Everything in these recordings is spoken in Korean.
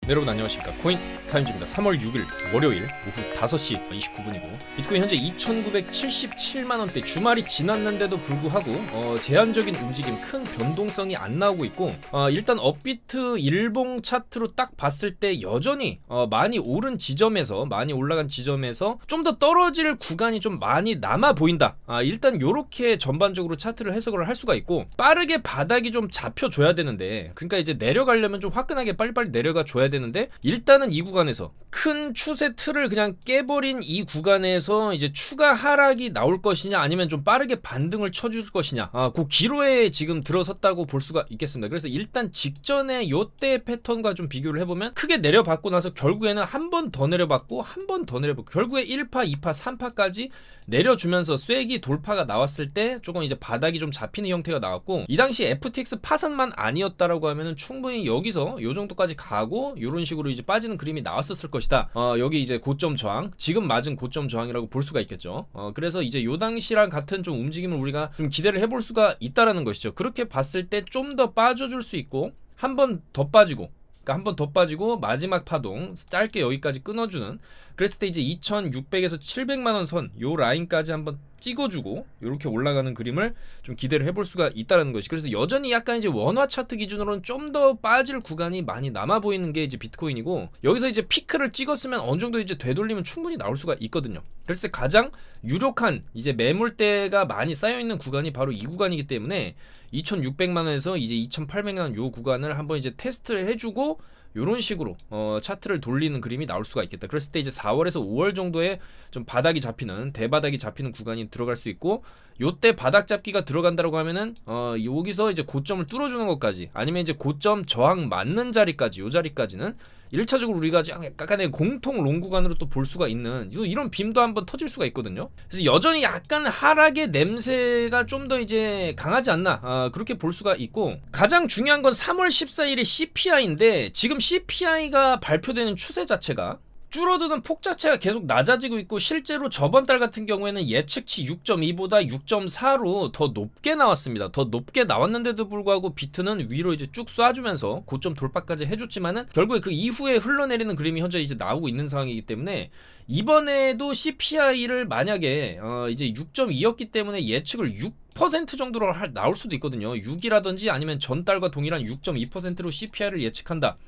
네, 여러분 안녕하십니까. 코인 타임즈입니다. 3월 6일 월요일 오후 5시 29분이고 비트코인 현재 2,977만원대. 주말이 지났는데도 불구하고 제한적인 움직임, 큰 변동성이 안 나오고 있고 일단 업비트 일봉 차트로 딱 봤을 때 여전히 많이 오른 지점에서, 많이 올라간 지점에서 좀 더 떨어질 구간이 좀 많이 남아 보인다. 일단 요렇게 전반적으로 차트를 해석을 할 수가 있고, 빠르게 바닥이 좀 잡혀줘야 되는데, 그러니까 이제 내려가려면 좀 화끈하게 빨리빨리 내려가 줘야 되는데, 일단은 이 구간에서 큰 추세 틀을 그냥 깨버린 이 구간에서 이제 추가 하락이 나올 것이냐, 아니면 좀 빠르게 반등을 쳐줄 것이냐, 그 기로에 지금 들어섰다고 볼 수가 있겠습니다. 그래서 일단 직전에 요때 패턴과 좀 비교를 해보면, 크게 내려받고 나서 결국에는 한 번 더 내려받고 한 번 더 내려받고 결국에 1파, 2파, 3파까지 내려주면서 쐐기 돌파가 나왔을 때 조금 이제 바닥이 좀 잡히는 형태가 나왔고, 이 당시 FTX 파산만 아니었다라고 하면은 충분히 여기서 요 정도까지 가고 요런 식으로 이제 빠지는 그림이 나왔었을 것이다. 여기 이제 고점 저항, 지금 맞은 고점 저항이라고 볼 수가 있겠죠. 그래서 이제 요 당시랑 같은 좀 움직임을 우리가 좀 기대를 해볼 수가 있다라는 것이죠. 그렇게 봤을 때 좀 더 빠져줄 수 있고, 한 번 더 빠지고, 그러니까 한 번 더 빠지고 마지막 파동 짧게 여기까지 끊어주는, 그랬을 때 이제 2600에서 700만원 선 요 라인까지 한번 찍어주고 이렇게 올라가는 그림을 좀 기대를 해볼 수가 있다는 것이. 그래서 여전히 약간 이제 원화 차트 기준으로는 좀 더 빠질 구간이 많이 남아 보이는 게 이제 비트코인이고, 여기서 이제 피크를 찍었으면 어느 정도 이제 되돌리면 충분히 나올 수가 있거든요. 그래서 가장 유력한 이제 매물대가 많이 쌓여 있는 구간이 바로 이 구간이기 때문에 2,600만원에서 이제 2,800만원 요 구간을 한번 이제 테스트를 해주고 요런 식으로 차트를 돌리는 그림이 나올 수가 있겠다. 그랬을 때 이제 4월에서 5월 정도에 좀 바닥이 잡히는, 대바닥이 잡히는 구간이 들어갈 수 있고, 요때 바닥 잡기가 들어간다고 하면은 여기서 이제 고점을 뚫어주는 것까지, 아니면 이제 고점 저항 맞는 자리까지, 요 자리까지는 1차적으로 우리가 약간의 공통 롱 구간으로 또 볼 수가 있는 이런 빔도 한번 터질 수가 있거든요. 그래서 여전히 약간 하락의 냄새가 좀 더 이제 강하지 않나, 그렇게 볼 수가 있고, 가장 중요한 건 3월 14일의 CPI인데, 지금 CPI가 발표되는 추세 자체가 줄어드는 폭 자체가 계속 낮아지고 있고, 실제로 저번 달 같은 경우에는 예측치 6.2보다 6.4로 더 높게 나왔습니다. 더 높게 나왔는데도 불구하고 비트는 위로 이제 쭉 쏴주면서 고점 돌파까지 해줬지만은, 결국에 그 이후에 흘러내리는 그림이 현재 이제 나오고 있는 상황이기 때문에, 이번에도 CPI를 만약에 이제 6.2였기 때문에 예측을 6% 정도로 나올 수도 있거든요. 6이라든지 아니면 전달과 동일한 6.2%로 CPI를 예측한다,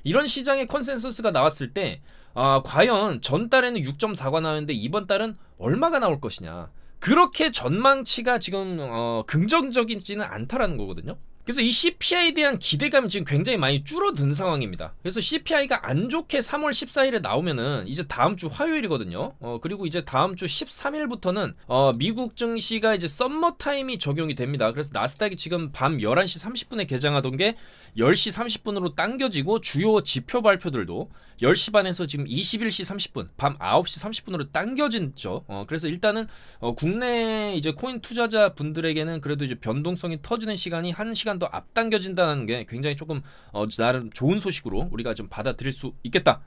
이런 시장의 컨센서스가 나왔을 때 과연 전달에는 6.4가 나왔는데 이번 달은 얼마가 나올 것이냐, 그렇게 전망치가 지금 긍정적이지는 않다라는 거거든요. 그래서 이 CPI에 대한 기대감이 지금 굉장히 많이 줄어든 상황입니다. 그래서 CPI가 안 좋게 3월 14일에 나오면은 이제 다음 주 화요일이거든요. 그리고 이제 다음 주 13일부터는 미국 증시가 이제 썸머 타임이 적용이 됩니다. 그래서 나스닥이 지금 밤 11시 30분에 개장하던 게 10시 30분으로 당겨지고, 주요 지표 발표들도 10시 반에서 지금 21시 30분, 밤 9시 30분으로 당겨진죠. 그래서 일단은 국내 이제 코인 투자자 분들에게는 그래도 이제 변동성이 터지는 시간이 1시간 더 앞당겨진다는 게 굉장히 조금 나름 좋은 소식으로 우리가 좀 받아들일 수 있겠다,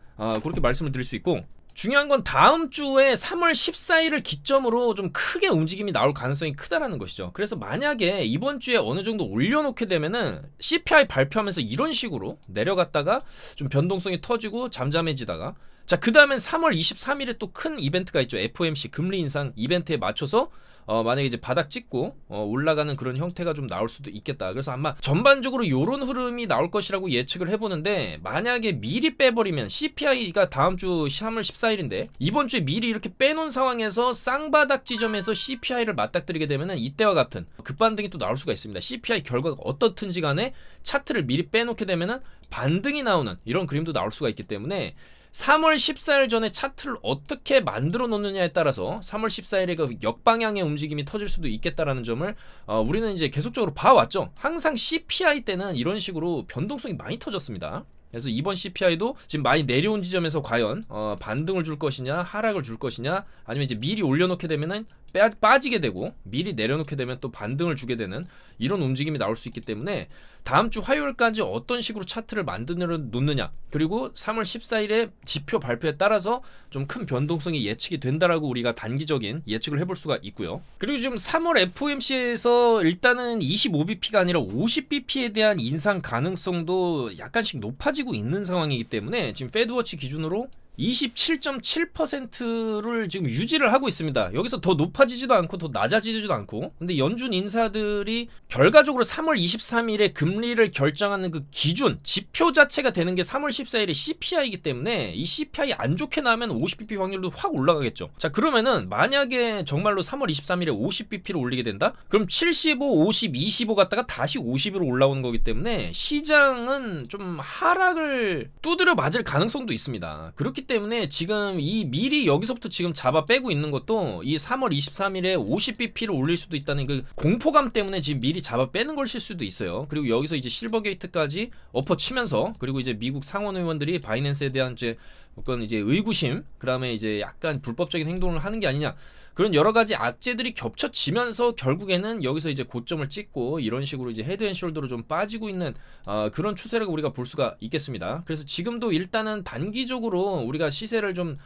그렇게 말씀을 드릴 수 있고, 중요한 건 다음 주에 3월 14일을 기점으로 좀 크게 움직임이 나올 가능성이 크다라는 것이죠. 그래서 만약에 이번 주에 어느 정도 올려놓게 되면은 CPI 발표하면서 이런 식으로 내려갔다가 좀 변동성이 터지고 잠잠해지다가, 자, 그 다음엔 3월 23일에 또 큰 이벤트가 있죠. FOMC 금리 인상 이벤트에 맞춰서 만약에 이제 바닥 찍고 올라가는 그런 형태가 좀 나올 수도 있겠다. 그래서 아마 전반적으로 요런 흐름이 나올 것이라고 예측을 해보는데, 만약에 미리 빼버리면 CPI가 다음 주 3월 14일인데 이번 주에 미리 이렇게 빼놓은 상황에서 쌍바닥 지점에서 CPI를 맞닥뜨리게 되면은 이때와 같은 급반등이 또 나올 수가 있습니다. CPI 결과가 어떻든지 간에 차트를 미리 빼놓게 되면은 반등이 나오는 이런 그림도 나올 수가 있기 때문에, 3월 14일 전에 차트를 어떻게 만들어 놓느냐에 따라서 3월 14일에 그 역방향의 움직임이 터질 수도 있겠다라는 점을 우리는 이제 계속적으로 봐왔죠. 항상 CPI 때는 이런 식으로 변동성이 많이 터졌습니다. 그래서 이번 CPI도 지금 많이 내려온 지점에서 과연 반등을 줄 것이냐, 하락을 줄 것이냐, 아니면 이제 미리 올려놓게 되면은 빠지게 되고 미리 내려놓게 되면 또 반등을 주게 되는 이런 움직임이 나올 수 있기 때문에 다음 주 화요일까지 어떤 식으로 차트를 만들어 놓느냐, 그리고 3월 14일에 지표 발표에 따라서 좀 큰 변동성이 예측이 된다라고 우리가 단기적인 예측을 해볼 수가 있고요. 그리고 지금 3월 FOMC에서 일단은 25bp가 아니라 50bp에 대한 인상 가능성도 약간씩 높아지고 있는 상황이기 때문에 지금 페드워치 기준으로 27.7%를 지금 유지를 하고 있습니다. 여기서 더 높아지지도 않고 더 낮아지지도 않고. 근데 연준 인사들이 결과적으로 3월 23일에 금리를 결정하는 그 기준 지표 자체가 되는 게 3월 14일에 CPI이기 때문에 이 CPI 안 좋게 나면 50bp 확률도 확 올라가겠죠. 자, 그러면은 만약에 정말로 3월 23일에 50bp를 올리게 된다? 그럼 75, 50, 25 갔다가 다시 50으로 올라오는 거기 때문에 시장은 좀 하락을 두드려 맞을 가능성도 있습니다. 그렇기 때문에 지금 이 미리 여기서부터 지금 잡아 빼고 있는 것도 이 3월 23일에 50bp를 올릴 수도 있다는 그 공포감 때문에 지금 미리 잡아 빼는 것일 수도 있어요. 그리고 여기서 이제 실버게이트까지 엎어치면서, 그리고 이제 미국 상원 의원들이 바이낸스에 대한 이제 어떤 이제 의구심, 그다음에 이제 약간 불법적인 행동을 하는 게 아니냐, 그런 여러 가지 악재들이 겹쳐지면서 결국에는 여기서 이제 고점을 찍고 이런 식으로 이제 헤드앤숄더로 좀 빠지고 있는 그런 추세라고 우리가 볼 수가 있겠습니다. 그래서 지금도 일단은 단기적으로 우리가 시세를 좀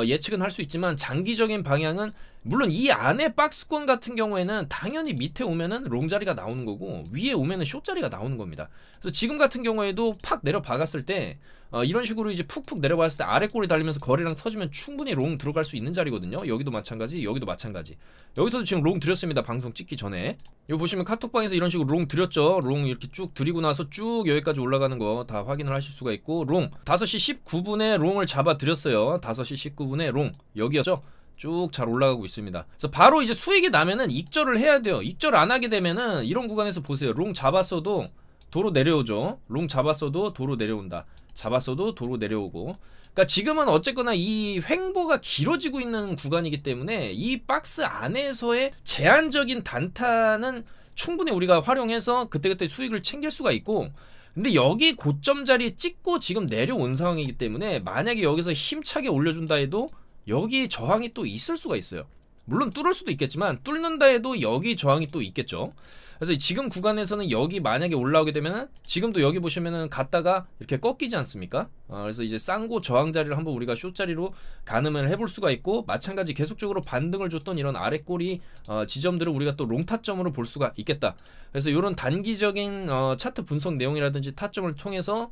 예측은 할 수 있지만 장기적인 방향은, 물론 이 안에 박스권 같은 경우에는 당연히 밑에 오면은 롱 자리가 나오는 거고 위에 오면은 숏 자리가 나오는 겁니다. 그래서 지금 같은 경우에도 팍 내려 박았을 때 이런 식으로 이제 푹푹 내려봤을 때 아래 꼬리 달리면서 거래량 터지면 충분히 롱 들어갈 수 있는 자리거든요. 여기도 마찬가지, 여기도 마찬가지. 여기서도 지금 롱 드렸습니다. 방송 찍기 전에. 여기 보시면 카톡방에서 이런 식으로 롱 드렸죠. 롱 이렇게 쭉 드리고 나서 쭉 여기까지 올라가는 거 다 확인을 하실 수가 있고, 롱 5시 19분에 롱을 잡아 드렸어요. 5시 19분에 롱 여기였죠. 쭉 잘 올라가고 있습니다. 그래서 바로 이제 수익이 나면은 익절을 해야 돼요. 익절 안 하게 되면은 이런 구간에서 보세요. 롱 잡았어도 도로 내려오죠. 롱 잡았어도 도로 내려온다. 잡았어도 도로 내려오고. 그러니까 지금은 어쨌거나 이 횡보가 길어지고 있는 구간이기 때문에 이 박스 안에서의 제한적인 단타는 충분히 우리가 활용해서 그때그때 수익을 챙길 수가 있고, 근데 여기 고점 자리 찍고 지금 내려온 상황이기 때문에 만약에 여기서 힘차게 올려준다 해도 여기 저항이 또 있을 수가 있어요. 물론 뚫을 수도 있겠지만 뚫는다 해도 여기 저항이 또 있겠죠. 그래서 지금 구간에서는 여기 만약에 올라오게 되면은 지금도 여기 보시면은 갔다가 이렇게 꺾이지 않습니까? 그래서 이제 쌍고 저항 자리를 한번 우리가 숏 자리로 가늠을 해볼 수가 있고, 마찬가지 계속적으로 반등을 줬던 이런 아래 꼬리 지점들을 우리가 또 롱 타점으로 볼 수가 있겠다. 그래서 이런 단기적인 차트 분석 내용이라든지 타점을 통해서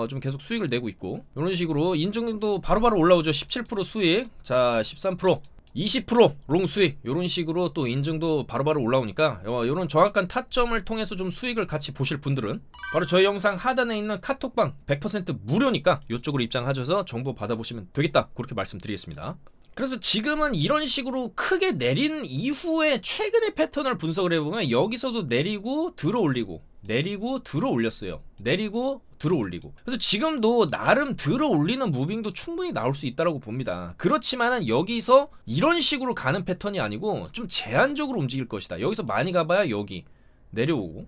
좀 계속 수익을 내고 있고, 이런 식으로 인증도 바로바로 올라오죠. 17% 수익, 자 13%, 20% 롱 수익, 이런 식으로 또 인증도 바로바로 올라오니까 이런 정확한 타점을 통해서 좀 수익을 같이 보실 분들은 바로 저희 영상 하단에 있는 카톡방 100% 무료니까 이쪽으로 입장하셔서 정보 받아보시면 되겠다, 그렇게 말씀드리겠습니다. 그래서 지금은 이런 식으로 크게 내린 이후에 최근의 패턴을 분석을 해보면 여기서도 내리고 들어 올리고 내리고 들어 올렸어요. 내리고 들어 올리고. 그래서 지금도 나름 들어 올리는 무빙도 충분히 나올 수 있다고 봅니다. 그렇지만은 여기서 이런 식으로 가는 패턴이 아니고 좀 제한적으로 움직일 것이다. 여기서 많이 가봐야 여기 내려오고,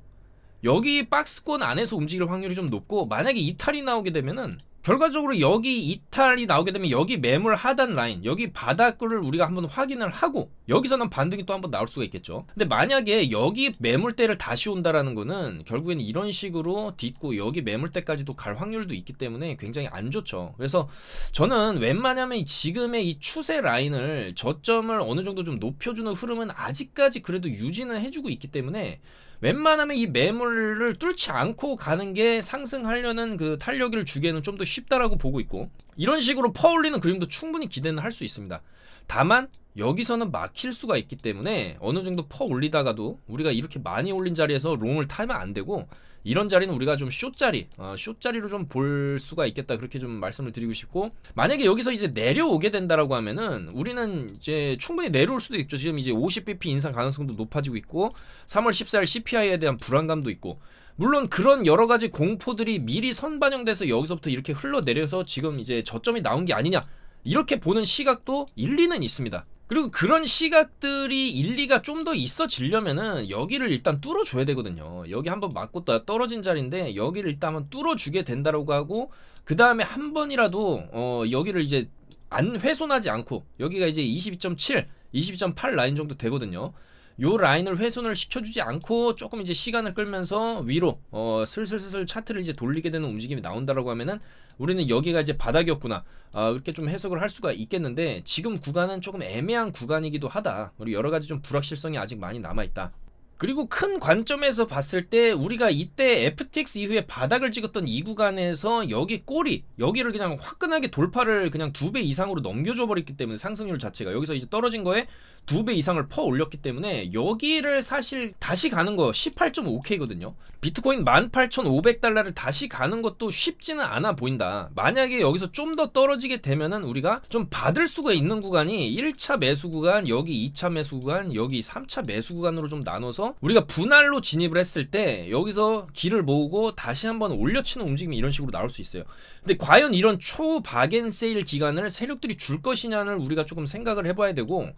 여기 박스권 안에서 움직일 확률이 좀 높고, 만약에 이탈이 나오게 되면은 결과적으로 여기 이탈이 나오게 되면 여기 매물 하단 라인, 여기 바닥을 우리가 한번 확인을 하고 여기서는 반등이 또 한번 나올 수가 있겠죠. 근데 만약에 여기 매물대를 다시 온다라는 거는 결국에는 이런 식으로 딛고 여기 매물대까지도 갈 확률도 있기 때문에 굉장히 안 좋죠. 그래서 저는 웬만하면 지금의 이 추세 라인을 저점을 어느 정도 좀 높여주는 흐름은 아직까지 그래도 유지는 해주고 있기 때문에 웬만하면 이 매물을 뚫지 않고 가는 게 상승하려는 그 탄력을 주기에는 좀 더 쉽다라고 보고 있고, 이런 식으로 퍼올리는 그림도 충분히 기대는 할 수 있습니다. 다만 여기서는 막힐 수가 있기 때문에 어느 정도 퍼 올리다가도 우리가 이렇게 많이 올린 자리에서 롱을 타면 안 되고, 이런 자리는 우리가 좀 숏자리, 숏자리로 좀 볼 수가 있겠다, 그렇게 좀 말씀을 드리고 싶고, 만약에 여기서 이제 내려오게 된다라고 하면은 우리는 이제 충분히 내려올 수도 있죠. 지금 이제 50bp 인상 가능성도 높아지고 있고 3월 14일 CPI에 대한 불안감도 있고, 물론 그런 여러 가지 공포들이 미리 선반영돼서 여기서부터 이렇게 흘러내려서 지금 이제 저점이 나온 게 아니냐, 이렇게 보는 시각도 일리는 있습니다. 그리고 그런 시각들이 일리가 좀 더 있어지려면은 여기를 일단 뚫어줘야 되거든요. 여기 한번 맞고 떨어진 자리인데 여기를 일단 한번 뚫어주게 된다라고 하고, 그 다음에 한 번이라도 여기를 이제 안 훼손하지 않고, 여기가 이제 22.7 22.8 라인 정도 되거든요. 요 라인을 훼손을 시켜주지 않고 조금 이제 시간을 끌면서 위로 슬슬 차트를 이제 돌리게 되는 움직임이 나온다라고 하면은 우리는 여기가 이제 바닥이었구나, 그렇게 좀 해석을 할 수가 있겠는데, 지금 구간은 조금 애매한 구간이기도 하다. 그리고 여러 가지 좀 불확실성이 아직 많이 남아있다. 그리고 큰 관점에서 봤을 때 우리가 이때 FTX 이후에 바닥을 찍었던 이 구간에서 여기 꼬리, 여기를 그냥 화끈하게 돌파를 그냥 2배 이상으로 넘겨줘 버렸기 때문에, 상승률 자체가 여기서 이제 떨어진 거에 2배 이상을 퍼 올렸기 때문에 여기를 사실 다시 가는 거 18.5K거든요. 비트코인 18,500달러를 다시 가는 것도 쉽지는 않아 보인다. 만약에 여기서 좀 더 떨어지게 되면은 우리가 좀 받을 수가 있는 구간이 1차 매수 구간, 여기 2차 매수 구간, 여기 3차 매수 구간으로 좀 나눠서 우리가 분할로 진입을 했을 때 여기서 길을 모으고 다시 한번 올려치는 움직임이 이런 식으로 나올 수 있어요. 근데 과연 이런 초 바겐세일 기간을 세력들이 줄 것이냐를 우리가 조금 생각을 해봐야 되고,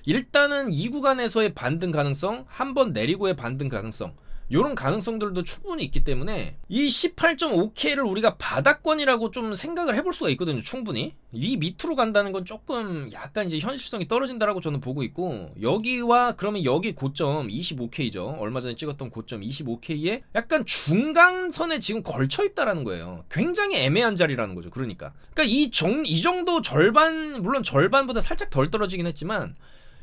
일단은 이 구간에서의 반등 가능성, 한번 내리고의 반등 가능성, 요런 가능성들도 충분히 있기 때문에 이 18.5K를 우리가 바닥권이라고 좀 생각을 해볼 수가 있거든요. 충분히 이 밑으로 간다는 건 조금 약간 이제 현실성이 떨어진다라고 저는 보고 있고, 여기와 그러면 여기 고점 25K죠. 얼마 전에 찍었던 고점 25K에 약간 중간선에 지금 걸쳐 있다라는 거예요. 굉장히 애매한 자리라는 거죠. 그러니까 이 정도 절반, 물론 절반보다 살짝 덜 떨어지긴 했지만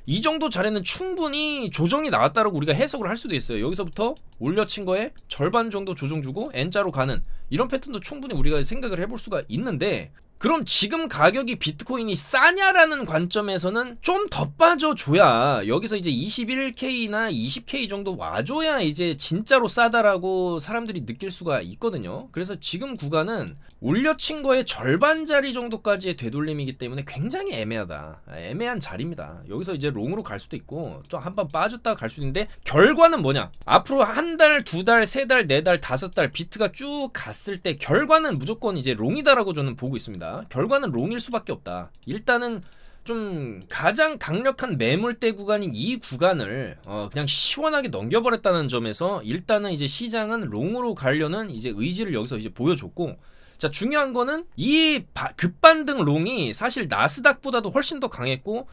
이 정도 자리는 충분히 조정이 나왔다라고 우리가 해석을 할 수도 있어요. 여기서부터 올려친 거에 절반 정도 조정 주고 N자로 가는 이런 패턴도 충분히 우리가 생각을 해볼 수가 있는데, 그럼 지금 가격이 비트코인이 싸냐라는 관점에서는 좀 더 빠져줘야, 여기서 이제 21K나 20K 정도 와줘야 이제 진짜로 싸다라고 사람들이 느낄 수가 있거든요. 그래서 지금 구간은 올려친 거의 절반짜리 정도까지의 되돌림이기 때문에 굉장히 애매하다. 애매한 자리입니다. 여기서 이제 롱으로 갈 수도 있고 좀 한번 빠졌다가 갈 수도 있는데, 결과는 뭐냐? 앞으로 한 달, 두 달, 세 달, 네 달, 다섯 달 비트가 쭉 갔을 때 결과는 무조건 이제 롱이다라고 저는 보고 있습니다. 결과는 롱일 수밖에 없다. 일단은 좀 가장 강력한 매물대 구간인 이 구간을 그냥 시원하게 넘겨버렸다는 점에서 일단은 이제 시장은 롱으로 가려는 이제 의지를 여기서 이제 보여줬고, 자, 중요한 거는 이 급반등 롱이 사실 나스닥보다도 훨씬 더 강했고,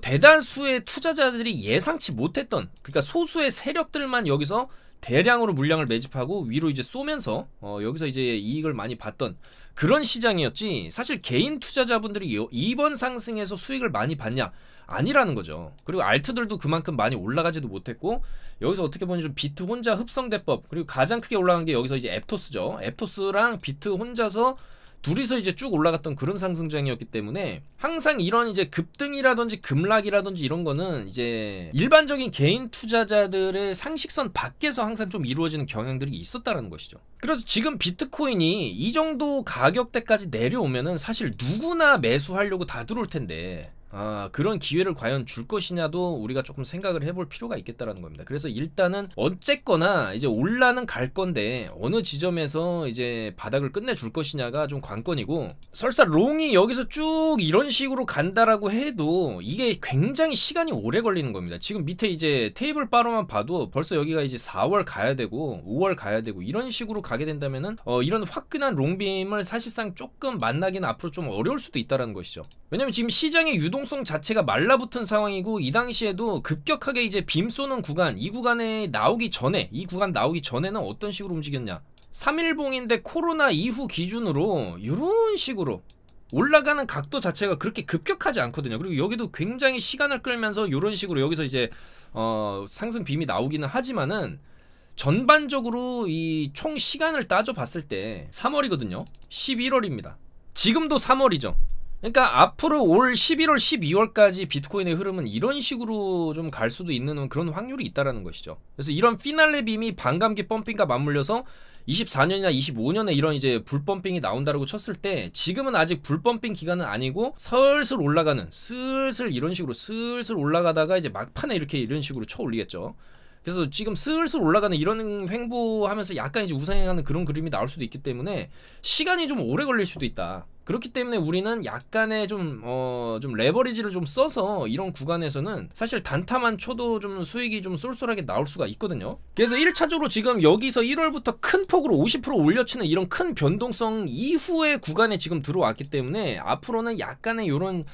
대다수의 투자자들이 예상치 못했던, 그러니까 소수의 세력들만 여기서 대량으로 물량을 매집하고 위로 이제 쏘면서 여기서 이제 이익을 많이 봤던 그런 시장이었지, 사실 개인 투자자분들이 이번 상승에서 수익을 많이 봤냐? 아니라는 거죠. 그리고 알트들도 그만큼 많이 올라가지도 못했고, 여기서 어떻게 보면 좀 비트 혼자 흡성대법, 그리고 가장 크게 올라간 게 여기서 이제 앱토스죠. 앱토스랑 비트 혼자서 둘이서 이제 쭉 올라갔던 그런 상승장이었기 때문에, 항상 이런 이제 급등이라든지 급락이라든지 이런 거는 이제 일반적인 개인 투자자들의 상식선 밖에서 항상 좀 이루어지는 경향들이 있었다라는 것이죠. 그래서 지금 비트코인이 이 정도 가격대까지 내려오면은 사실 누구나 매수하려고 다 들어올 텐데, 그런 기회를 과연 줄 것이냐도 우리가 조금 생각을 해볼 필요가 있겠다라는 겁니다. 그래서 일단은 어쨌거나 이제 올라는 갈 건데 어느 지점에서 이제 바닥을 끝내줄 것이냐가 좀 관건이고, 설사 롱이 여기서 쭉 이런 식으로 간다라고 해도 이게 굉장히 시간이 오래 걸리는 겁니다. 지금 밑에 이제 테이블 바로만 봐도 벌써 여기가 이제 4월 가야 되고 5월 가야 되고 이런 식으로 가게 된다면은 이런 화끈한 롱빔을 사실상 조금 만나기는 앞으로 좀 어려울 수도 있다라는 것이죠. 왜냐면 지금 시장의 유동성 자체가 말라붙은 상황이고, 이 당시에도 급격하게 이제 빔 쏘는 구간, 이 구간에 나오기 전에, 이 구간 나오기 전에는 어떤 식으로 움직였냐? 3일봉인데 코로나 이후 기준으로 이런 식으로 올라가는 각도 자체가 그렇게 급격하지 않거든요. 그리고 여기도 굉장히 시간을 끌면서 이런 식으로 여기서 이제 상승 빔이 나오기는 하지만은, 전반적으로 이 총 시간을 따져 봤을 때 3월이거든요. 11월입니다. 지금도 3월이죠. 그러니까 앞으로 올 11월, 12월까지 비트코인의 흐름은 이런 식으로 좀 갈 수도 있는 그런 확률이 있다라는 것이죠. 그래서 이런 피날레 빔이 반감기 펌핑과 맞물려서 24년이나 25년에 이런 이제 불펌핑이 나온다라고 쳤을 때, 지금은 아직 불펌핑 기간은 아니고 슬슬 올라가는, 슬슬 이런 식으로 슬슬 올라가다가 이제 막판에 이렇게 이런 식으로 쳐 올리겠죠. 그래서 지금 슬슬 올라가는 이런 횡보하면서 약간 이제 우상향하는 그런 그림이 나올 수도 있기 때문에 시간이 좀 오래 걸릴 수도 있다. 그렇기 때문에 우리는 약간의 좀 레버리지를 좀 써서 이런 구간에서는 사실 단타만 쳐도 좀 수익이 좀 쏠쏠하게 나올 수가 있거든요. 그래서 1차적으로 지금 여기서 1월부터 큰 폭으로 50% 올려치는 이런 큰 변동성 이후의 구간에 지금 들어왔기 때문에 앞으로는 약간의 요런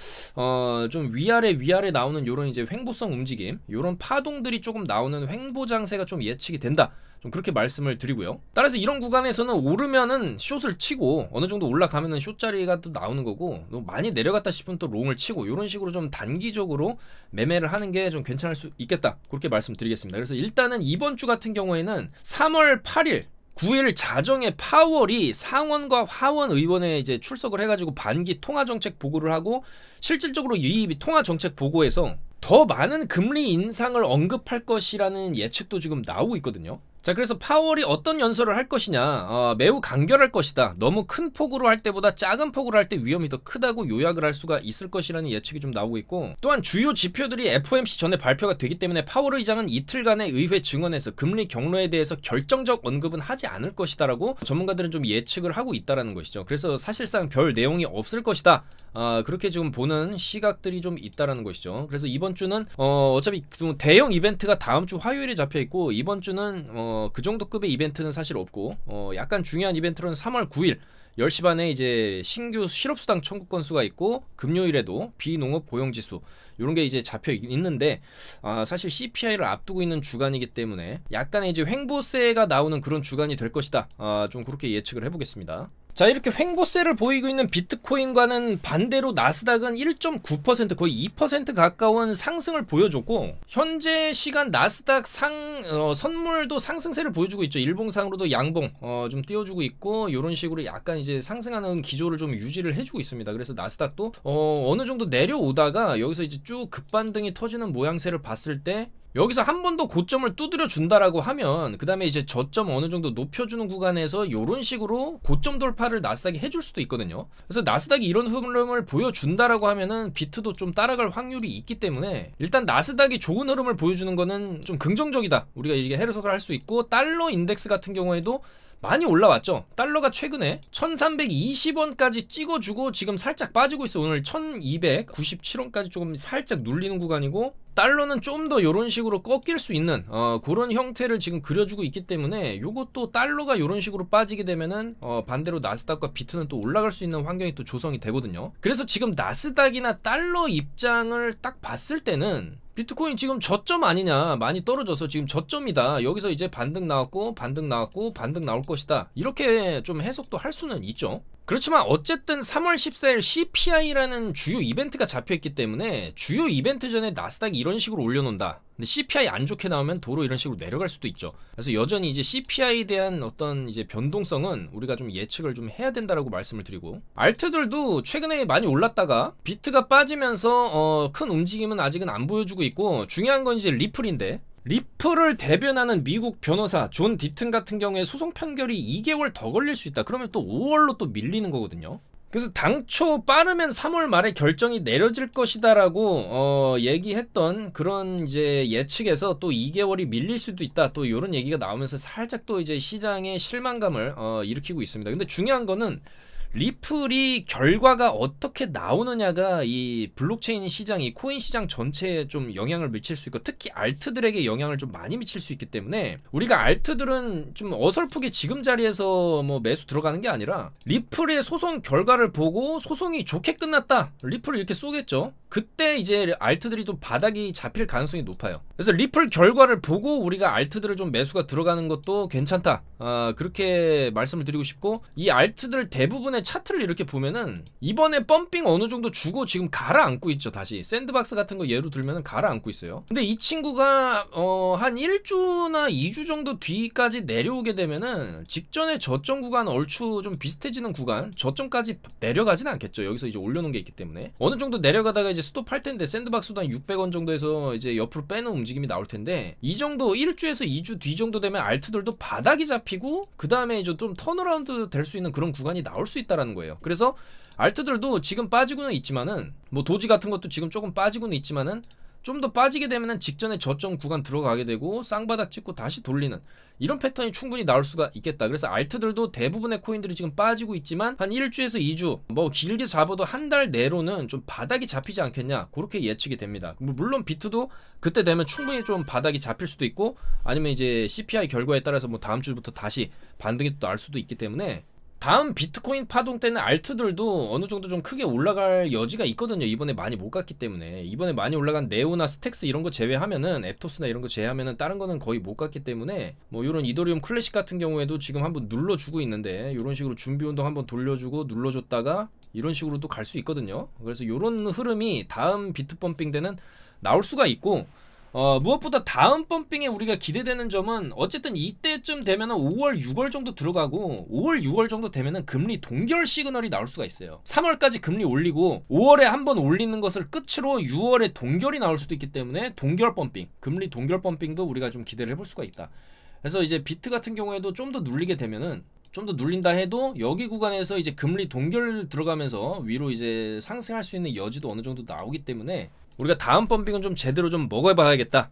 좀 위아래 나오는 요런 이제 횡보성 움직임, 요런 파동들이 조금 나오는 횡보 장세가 좀 예측이 된다. 좀 그렇게 말씀을 드리고요. 따라서 이런 구간에서는 오르면은 숏을 치고 어느 정도 올라가면은 숏 자리가 또 나오는 거고, 너무 많이 내려갔다 싶으면 또 롱을 치고, 이런 식으로 좀 단기적으로 매매를 하는 게 좀 괜찮을 수 있겠다. 그렇게 말씀드리겠습니다. 그래서 일단은 이번 주 같은 경우에는 3월 8일 9일 자정에 파월이 상원과 하원 의원에 이제 출석을 해가지고 반기 통화정책 보고를 하고, 실질적으로 이 통화정책 보고에서 더 많은 금리 인상을 언급할 것이라는 예측도 지금 나오고 있거든요. 자, 그래서 파월이 어떤 연설을 할 것이냐, 매우 간결할 것이다. 너무 큰 폭으로 할 때보다 작은 폭으로 할 때 위험이 더 크다고 요약을 할 수가 있을 것이라는 예측이 좀 나오고 있고, 또한 주요 지표들이 FOMC 전에 발표가 되기 때문에 파월 의장은 이틀간의 의회 증언에서 금리 경로에 대해서 결정적 언급은 하지 않을 것이다라고 전문가들은 좀 예측을 하고 있다라는 것이죠. 그래서 사실상 별 내용이 없을 것이다. 그렇게 지금 보는 시각들이 좀 있다라는 것이죠. 그래서 이번 주는 어차피 대형 이벤트가 다음 주 화요일에 잡혀 있고, 이번 주는 그 정도 급의 이벤트는 사실 없고, 약간 중요한 이벤트로는 3월 9일 10시 반에 이제 신규 실업수당 청구 건수가 있고, 금요일에도 비농업 고용지수 이런 게 이제 잡혀 있는데, 사실 CPI를 앞두고 있는 주간이기 때문에 약간의 이제 횡보세가 나오는 그런 주간이 될 것이다. 좀 그렇게 예측을 해보겠습니다. 자, 이렇게 횡보세를 보이고 있는 비트코인과는 반대로 나스닥은 1.9% 거의 2% 가까운 상승을 보여줬고, 현재 시간 나스닥 선물도 상승세를 보여주고 있죠. 일봉상으로도 양봉 좀 띄워주고 있고, 이런 식으로 약간 이제 상승하는 기조를 좀 유지를 해주고 있습니다. 그래서 나스닥도 어느 정도 내려오다가 여기서 이제 쭉 급반등이 터지는 모양새를 봤을 때, 여기서 한 번 더 고점을 두드려 준다라고 하면 그 다음에 이제 저점 어느 정도 높여주는 구간에서 이런 식으로 고점 돌파를 나스닥이 해줄 수도 있거든요. 그래서 나스닥이 이런 흐름을 보여준다라고 하면은 비트도 좀 따라갈 확률이 있기 때문에, 일단 나스닥이 좋은 흐름을 보여주는 거는 좀 긍정적이다, 우리가 이게 해석을 할 수 있고, 달러 인덱스 같은 경우에도 많이 올라왔죠. 달러가 최근에 1220원까지 찍어주고 지금 살짝 빠지고 있어. 오늘 1297원까지 조금 살짝 눌리는 구간이고, 달러는 좀 더 이런 식으로 꺾일 수 있는 그런 형태를 지금 그려주고 있기 때문에, 요것도 달러가 이런 식으로 빠지게 되면은 반대로 나스닥과 비트는 또 올라갈 수 있는 환경이 또 조성이 되거든요. 그래서 지금 나스닥이나 달러 입장을 딱 봤을 때는 비트코인 지금 저점 아니냐, 많이 떨어져서 지금 저점이다, 여기서 이제 반등 나왔고 반등 나올 것이다, 이렇게 좀 해석도 할 수는 있죠. 그렇지만 어쨌든 3월 14일 CPI라는 주요 이벤트가 잡혀있기 때문에, 주요 이벤트 전에 나스닥이 이런 식으로 올려놓는다, 근데 CPI 안 좋게 나오면 도로 이런 식으로 내려갈 수도 있죠. 그래서 여전히 이제 CPI에 대한 어떤 이제 변동성은 우리가 좀 예측을 좀 해야 된다라고 말씀을 드리고, 알트들도 최근에 많이 올랐다가 비트가 빠지면서 큰 움직임은 아직은 안 보여주고 있고, 중요한 건 이제 리플인데, 리플을 대변하는 미국 변호사 존 디튼 같은 경우에 소송 판결이 2개월 더 걸릴 수 있다. 그러면 또 5월로 또 밀리는 거거든요. 그래서 당초 빠르면 3월 말에 결정이 내려질 것이다라고 얘기했던 그런 이제 예측에서 또 2개월이 밀릴 수도 있다, 또 이런 얘기가 나오면서 살짝 또 이제 시장의 실망감을 일으키고 있습니다. 근데 중요한 거는 리플이 결과가 어떻게 나오느냐가 이 블록체인 시장, 이 코인 시장 전체에 좀 영향을 미칠 수 있고, 특히 알트들에게 영향을 좀 많이 미칠 수 있기 때문에, 우리가 알트들은 좀 어설프게 지금 자리에서 뭐 매수 들어가는 게 아니라, 리플의 소송 결과를 보고 소송이 좋게 끝났다, 리플을 이렇게 쏘겠죠. 그때 이제 알트들이 또 바닥이 잡힐 가능성이 높아요. 그래서 리플 결과를 보고 우리가 알트들을 좀 매수가 들어가는 것도 괜찮다, 그렇게 말씀을 드리고 싶고, 이 알트들 대부분의 차트를 이렇게 보면은 이번에 펌핑 어느 정도 주고 지금 가라앉고 있죠. 다시 샌드박스 같은 거 예로 들면은 가라앉고 있어요. 근데 이 친구가 한 1주나 2주 정도 뒤까지 내려오게 되면은 직전에 저점 구간 얼추 좀 비슷해지는 구간, 저점까지 내려가진 않겠죠. 여기서 이제 올려놓은 게 있기 때문에 어느 정도 내려가다가 이제 스톱할 텐데, 샌드박스도 한 600원 정도에서 이제 옆으로 빼는 움직임이 나올 텐데, 이 정도 1주에서 2주 뒤 정도 되면 알트들도 바닥이 잡히고 그 다음에 이제 좀 턴어라운드 될 수 있는 그런 구간이 나올 수 있다라는 거예요. 그래서 알트들도 지금 빠지고는 있지만은, 뭐 도지 같은 것도 지금 조금 빠지고는 있지만은, 좀 더 빠지게 되면은 직전에 저점 구간 들어가게 되고 쌍바닥 찍고 다시 돌리는 이런 패턴이 충분히 나올 수가 있겠다. 그래서 알트들도 대부분의 코인들이 지금 빠지고 있지만 한 1주에서 2주 뭐 길게 잡아도 한 달 내로는 좀 바닥이 잡히지 않겠냐, 그렇게 예측이 됩니다. 물론 비트도 그때 되면 충분히 좀 바닥이 잡힐 수도 있고, 아니면 이제 CPI 결과에 따라서 뭐 다음 주부터 다시 반등이 또 날 수도 있기 때문에 다음 비트코인 파동 때는 알트들도 어느 정도 좀 크게 올라갈 여지가 있거든요. 이번에 많이 못 갔기 때문에. 이번에 많이 올라간 네오나 스택스 이런 거 제외하면은, 앱토스나 이런 거 제외하면은 다른 거는 거의 못 갔기 때문에, 뭐 이런 이더리움 클래식 같은 경우에도 지금 한번 눌러주고 있는데, 이런 식으로 준비 운동 한번 돌려주고 눌러줬다가 이런 식으로 또 갈 수 있거든요. 그래서 이런 흐름이 다음 비트 펌핑 때는 나올 수가 있고, 무엇보다 다음 펌핑에 우리가 기대되는 점은 어쨌든 이때쯤 되면은 5월, 6월 정도 들어가고 5월, 6월 정도 되면은 금리 동결 시그널이 나올 수가 있어요. 3월까지 금리 올리고 5월에 한번 올리는 것을 끝으로 6월에 동결이 나올 수도 있기 때문에 동결 펌핑, 금리 동결 펌핑도 우리가 좀 기대를 해볼 수가 있다. 그래서 이제 비트 같은 경우에도 좀 더 눌리게 되면은, 좀 더 눌린다 해도 여기 구간에서 이제 금리 동결 들어가면서 위로 이제 상승할 수 있는 여지도 어느 정도 나오기 때문에 우리가 다음 펌핑은 좀 제대로 좀 먹어봐야겠다,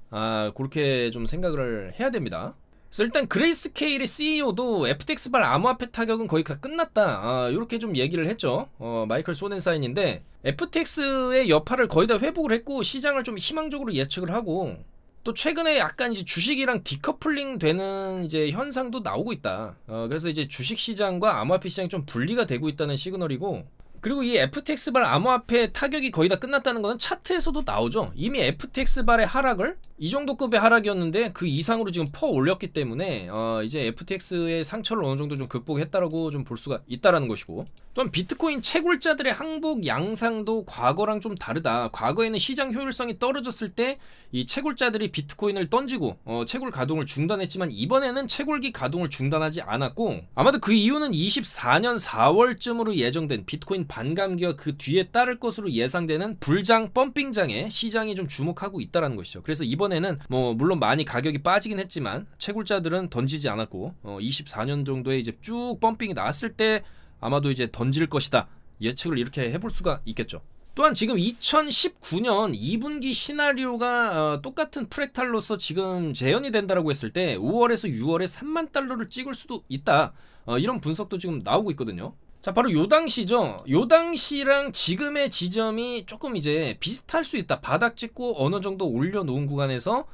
그렇게 좀 생각을 해야 됩니다. 그래서 일단 그레이스케일의 CEO도 FTX발 암호화폐 타격은 거의 다 끝났다, 이렇게 좀 얘기를 했죠. 마이클 소넨사인인데, FTX의 여파를 거의 다 회복을 했고 시장을 좀 희망적으로 예측을 하고, 또 최근에 약간 이제 주식이랑 디커플링 되는 이제 현상도 나오고 있다. 그래서 이제 주식 시장과 암호화폐 시장이 좀 분리가 되고 있다는 시그널이고, 그리고 이 FTX발 암호화폐 타격이 거의 다 끝났다는 것은 차트에서도 나오죠. 이미 FTX발의 하락을 이 정도 급의 하락이었는데 그 이상으로 지금 퍼 올렸기 때문에 이제 FTX의 상처를 어느 정도 좀 극복했다라고 좀 볼 수가 있다라는 것이고, 또한 비트코인 채굴자들의 항복 양상도 과거랑 좀 다르다. 과거에는 시장 효율성이 떨어졌을 때 이 채굴자들이 비트코인을 던지고 채굴 가동을 중단했지만, 이번에는 채굴기 가동을 중단하지 않았고, 아마도 그 이유는 24년 4월쯤으로 예정된 비트코인 반감기와 그 뒤에 따를 것으로 예상되는 불장 펌핑장에 시장이 좀 주목하고 있다는 것이죠. 그래서 이번에는 뭐 물론 많이 가격이 빠지긴 했지만 채굴자들은 던지지 않았고 24년 정도에 이제 쭉 펌핑이 나왔을 때 아마도 이제 던질 것이다, 예측을 이렇게 해볼 수가 있겠죠. 또한 지금 2019년 2분기 시나리오가 똑같은 프랙탈로서 지금 재현이 된다라고 했을 때 5월에서 6월에 3만 달러를 찍을 수도 있다, 이런 분석도 지금 나오고 있거든요. 자, 바로 요 당시죠. 요 당시랑 지금의 지점이 조금 이제 비슷할 수 있다. 바닥 찍고 어느 정도 올려놓은 구간에서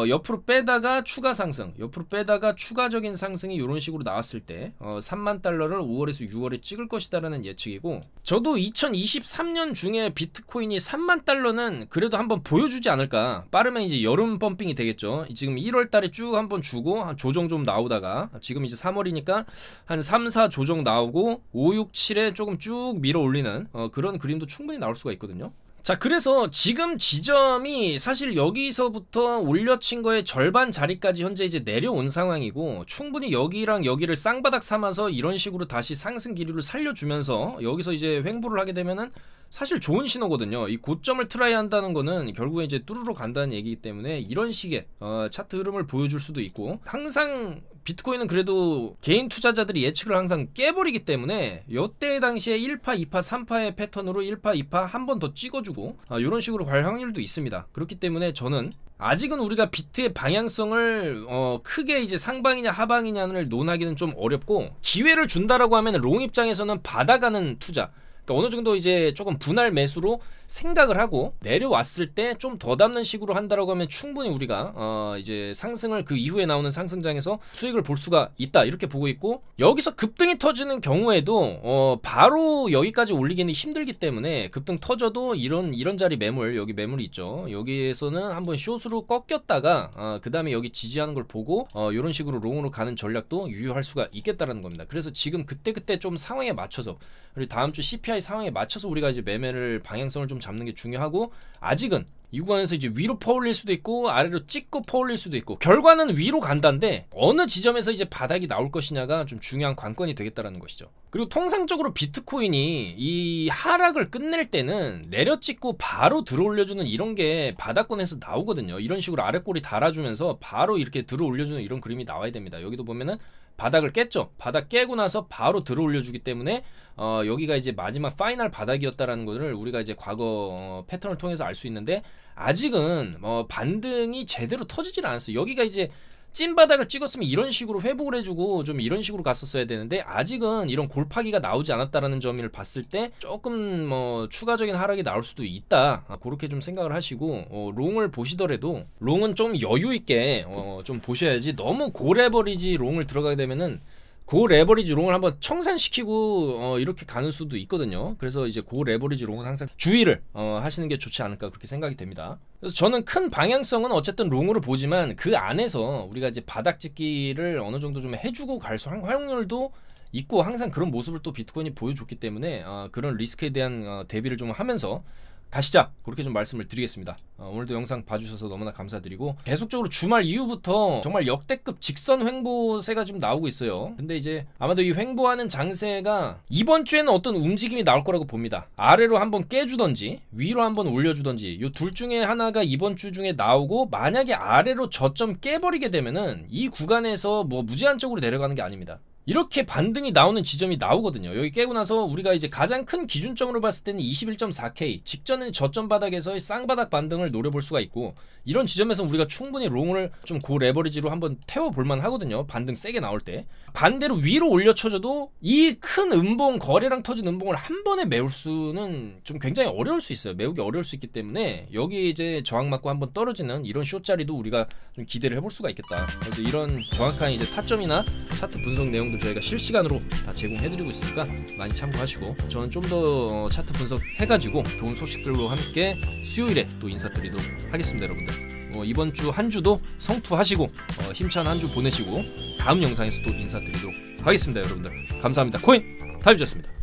옆으로 빼다가 추가 상승, 옆으로 빼다가 추가적인 상승이 이런 식으로 나왔을 때 3만 달러를 5월에서 6월에 찍을 것이다라는 예측이고, 저도 2023년 중에 비트코인이 3만 달러는 그래도 한번 보여주지 않을까. 빠르면 이제 여름 펌핑이 되겠죠. 지금 1월 달에 쭉 한번 주고 한 조정 좀 나오다가 지금 이제 3월이니까 한 3, 4 조정 나오고 5, 6, 7에 조금 쭉 밀어 올리는 그런 그림도 충분히 나올 수가 있거든요. 자, 그래서 지금 지점이 사실 여기서부터 올려친 거의 절반 자리까지 현재 이제 내려온 상황이고, 충분히 여기랑 여기를 쌍바닥 삼아서 이런 식으로 다시 상승 기류를 살려주면서 여기서 이제 횡보를 하게 되면은 사실 좋은 신호거든요. 이 고점을 트라이 한다는 거는 결국에 이제 뚜루루 간다는 얘기이기 때문에 이런 식의 차트 흐름을 보여줄 수도 있고, 항상 비트코인은 그래도 개인 투자자들이 예측을 항상 깨버리기 때문에 이때 당시에 1파, 2파, 3파의 패턴으로 1파, 2파 한 번 더 찍어주고 이런 식으로 갈 확률도 있습니다. 그렇기 때문에 저는 아직은 우리가 비트의 방향성을 크게 이제 상방이냐 하방이냐를 논하기는 좀 어렵고, 기회를 준다라고 하면 롱 입장에서는 받아가는 투자, 그러니까 어느 정도 이제 조금 분할 매수로 생각을 하고 내려왔을 때 좀 더 담는 식으로 한다라고 하면 충분히 우리가 이제 상승을 그 이후에 나오는 상승장에서 수익을 볼 수가 있다, 이렇게 보고 있고, 여기서 급등이 터지는 경우에도 바로 여기까지 올리기는 힘들기 때문에 급등 터져도 이런 자리 매물, 여기 매물이 있죠. 여기에서는 한번 숏으로 꺾였다가 그 다음에 여기 지지하는 걸 보고 이런 식으로 롱으로 가는 전략도 유효할 수가 있겠다라는 겁니다. 그래서 지금 그때 좀 상황에 맞춰서, 그리고 다음 주 CPI 상황에 맞춰서 우리가 이제 매매를 방향성을 좀 잡는 게 중요하고, 아직은 이 구간에서 이제 위로 퍼올릴 수도 있고 아래로 찍고 퍼올릴 수도 있고, 결과는 위로 간다인데 어느 지점에서 이제 바닥이 나올 것이냐가 좀 중요한 관건이 되겠다라는 것이죠. 그리고 통상적으로 비트코인이 이 하락을 끝낼 때는 내려찍고 바로 들어올려주는 이런 게 바닥권에서 나오거든요. 이런 식으로 아랫골이 달아주면서 바로 이렇게 들어올려주는 이런 그림이 나와야 됩니다. 여기도 보면은 바닥을 깼죠. 바닥 깨고 나서 바로 들어 올려주기 때문에 여기가 이제 마지막 파이널 바닥이었다라는 것을 우리가 이제 과거 패턴을 통해서 알 수 있는데, 아직은 반등이 제대로 터지질 않았어요. 여기가 이제 찐바닥을 찍었으면 이런 식으로 회복을 해주고 좀 이런 식으로 갔었어야 되는데, 아직은 이런 골파기가 나오지 않았다라는 점을 봤을 때 조금 추가적인 하락이 나올 수도 있다, 그렇게 좀 생각을 하시고, 롱을 보시더라도 롱은 좀 여유 있게 좀 보셔야지, 너무 고레버리지 롱을 들어가게 되면은 고레버리지 롱을 한번 청산시키고 이렇게 가는 수도 있거든요. 그래서 이제 고레버리지 롱은 항상 주의를 하시는 게 좋지 않을까, 그렇게 생각이 됩니다. 그래서 저는 큰 방향성은 어쨌든 롱으로 보지만, 그 안에서 우리가 이제 바닥 찍기를 어느 정도 좀 해주고 갈 확률도 있고, 항상 그런 모습을 또 비트코인이 보여줬기 때문에 그런 리스크에 대한 대비를 좀 하면서 가시자, 그렇게 좀 말씀을 드리겠습니다. 오늘도 영상 봐주셔서 너무나 감사드리고, 계속적으로 주말 이후부터 정말 역대급 직선 횡보세가 지금 나오고 있어요. 근데 이제 아마도 이 횡보하는 장세가 이번 주에는 어떤 움직임이 나올 거라고 봅니다. 아래로 한번 깨주던지 위로 한번 올려주던지, 이 둘 중에 하나가 이번 주 중에 나오고, 만약에 아래로 저점 깨버리게 되면은 이 구간에서 뭐 무제한적으로 내려가는 게 아닙니다. 이렇게 반등이 나오는 지점이 나오거든요. 여기 깨고 나서 우리가 이제 가장 큰 기준점으로 봤을 때는 21.4K 직전에 저점 바닥에서의 쌍바닥 반등을 노려볼 수가 있고, 이런 지점에서 우리가 충분히 롱을 좀 고레버리지로 한번 태워볼만 하거든요. 반등 세게 나올 때. 반대로 위로 올려쳐줘도 이 큰 음봉, 거래량 터진 음봉을 한 번에 메울 수는 좀 굉장히 어려울 수 있어요. 메우기 어려울 수 있기 때문에 여기 이제 저항 맞고 한번 떨어지는 이런 숏자리도 우리가 좀 기대를 해볼 수가 있겠다. 그래서 이런 정확한 이제 타점이나 차트 분석 내용들 저희가 실시간으로 다 제공해드리고 있으니까 많이 참고하시고, 저는 좀 더 차트 분석 해가지고 좋은 소식들로 함께 수요일에 또 인사드리도록 하겠습니다. 여러분들 이번 주 한 주도 성투하시고 힘찬 한 주 보내시고, 다음 영상에서 또 인사드리도록 하겠습니다. 여러분들 감사합니다. 코인 타임즈였습니다.